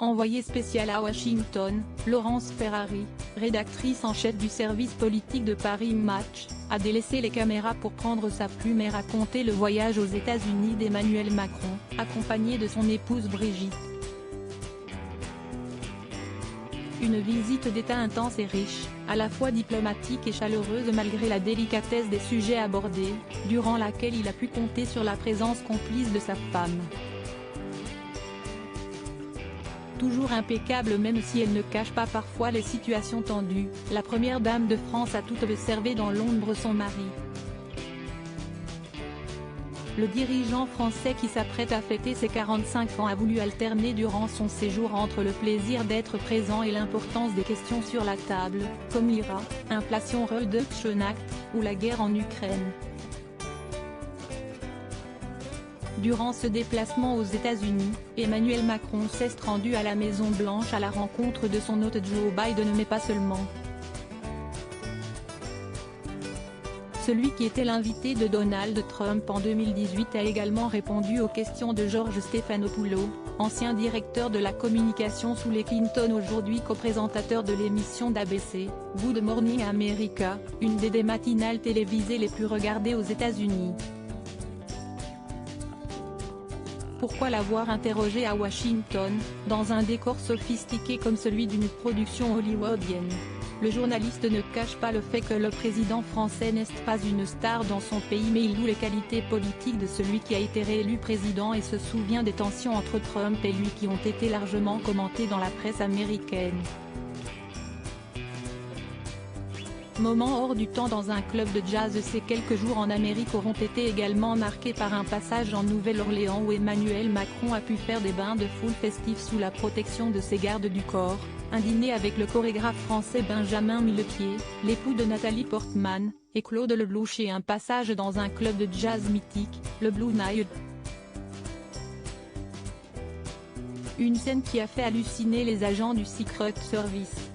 Envoyée spéciale à Washington, Laurence Ferrari, rédactrice en chef du service politique de Paris Match, a délaissé les caméras pour prendre sa plume et raconter le voyage aux États-Unis d'Emmanuel Macron, accompagné de son épouse Brigitte. Une visite d'État intense et riche, à la fois diplomatique et chaleureuse malgré la délicatesse des sujets abordés, durant laquelle il a pu compter sur la présence complice de sa femme. Toujours impeccable même si elle ne cache pas parfois les situations tendues, la première dame de France a tout observé dans l'ombre son mari. Le dirigeant français qui s'apprête à fêter ses 45 ans a voulu alterner durant son séjour entre le plaisir d'être présent et l'importance des questions sur la table, comme l'IRA, inflation Reduction Act, ou la guerre en Ukraine. Durant ce déplacement aux États-Unis, Emmanuel Macron s'est rendu à la Maison-Blanche à la rencontre de son hôte Joe Biden mais pas seulement. Celui qui était l'invité de Donald Trump en 2018 a également répondu aux questions de George Stephanopoulos, ancien directeur de la communication sous les Clinton, aujourd'hui co-présentateur de l'émission d'ABC, Good Morning America, une des matinales télévisées les plus regardées aux États-Unis. Pourquoi l'avoir interrogé à Washington, dans un décor sophistiqué comme celui d'une production hollywoodienne? Le journaliste ne cache pas le fait que le président français n'est pas une star dans son pays mais il loue les qualités politiques de celui qui a été réélu président et se souvient des tensions entre Trump et lui qui ont été largement commentées dans la presse américaine. Moments hors du temps dans un club de jazz. Ces quelques jours en Amérique auront été également marqués par un passage en Nouvelle-Orléans où Emmanuel Macron a pu faire des bains de foule festifs sous la protection de ses gardes du corps, un dîner avec le chorégraphe français Benjamin Millepied, l'époux de Nathalie Portman, et Claude Lelouch et un passage dans un club de jazz mythique, le Blue Nile. Une scène qui a fait halluciner les agents du Secret Service.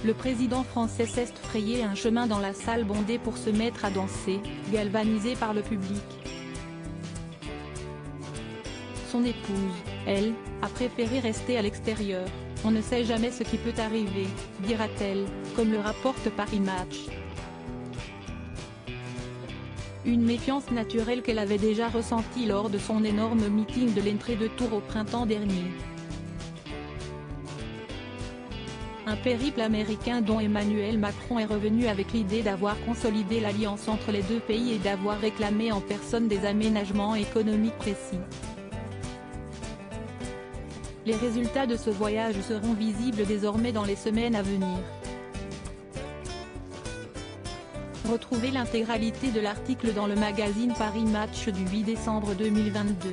Le président français s'est frayé un chemin dans la salle bondée pour se mettre à danser, galvanisé par le public. Son épouse, elle, a préféré rester à l'extérieur. On ne sait jamais ce qui peut arriver, dira-t-elle, comme le rapporte Paris Match. Une méfiance naturelle qu'elle avait déjà ressentie lors de son énorme meeting de l'entrée de Tours au printemps dernier. Un périple américain dont Emmanuel Macron est revenu avec l'idée d'avoir consolidé l'alliance entre les deux pays et d'avoir réclamé en personne des aménagements économiques précis. Les résultats de ce voyage seront visibles désormais dans les semaines à venir. Retrouvez l'intégralité de l'article dans le magazine Paris Match du 8 décembre 2022.